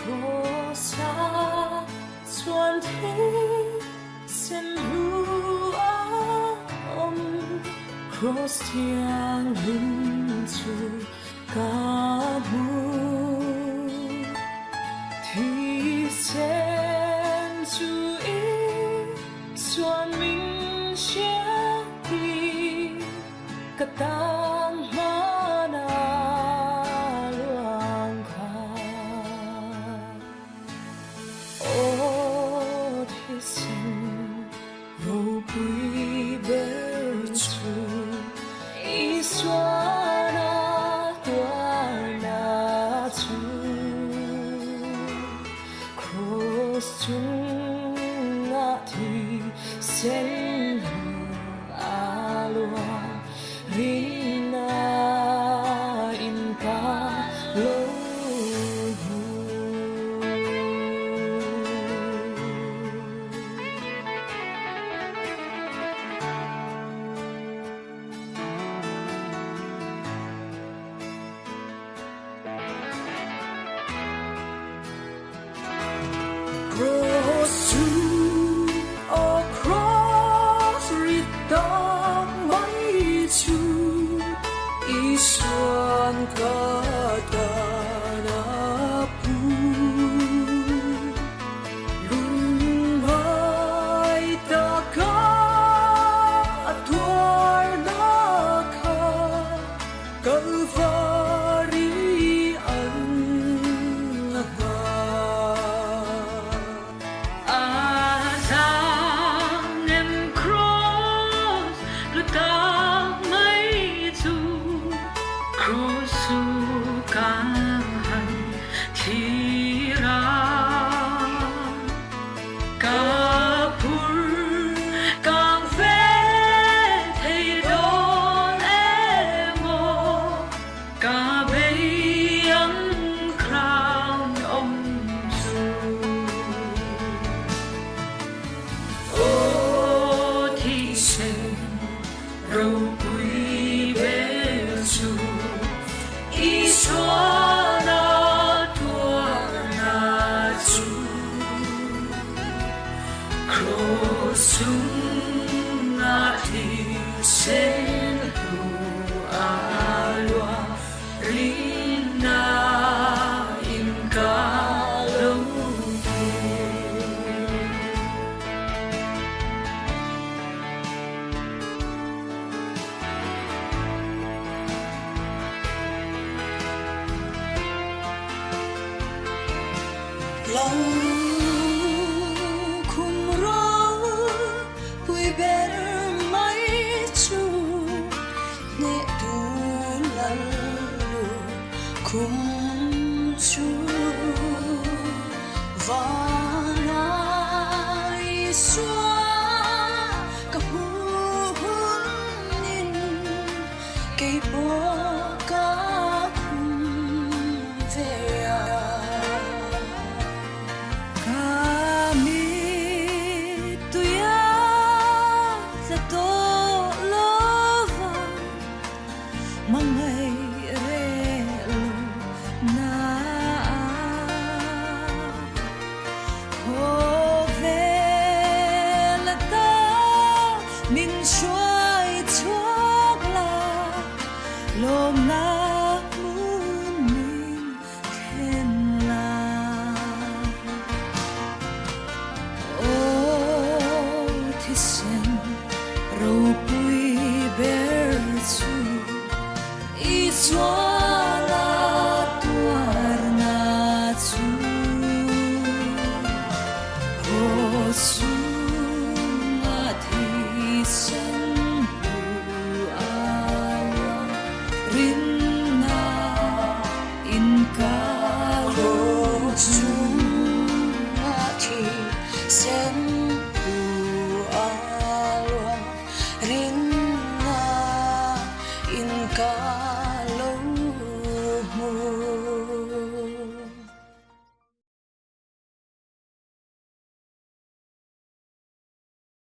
Rosa xuân thế sen lúa cross tiang linh chu ca mu thì sen chú ý xuân minh sẽ đi cả tang hoa na luang kha ô thì sen râu bụi bể chu ý xuân na tua na chu cross chung ngã thì sen a luang rina in ka lo cross to across rita mai chu isuan kata na pu lumai ta ka atwar na ka kalvari an râu bụi bể chu ý xóa na tua na chu cross chung ngã thì sen hu a loa rina in ca lâu lòng khung rô bụi bể mấy chu nè tu lăn lu khung chu và nai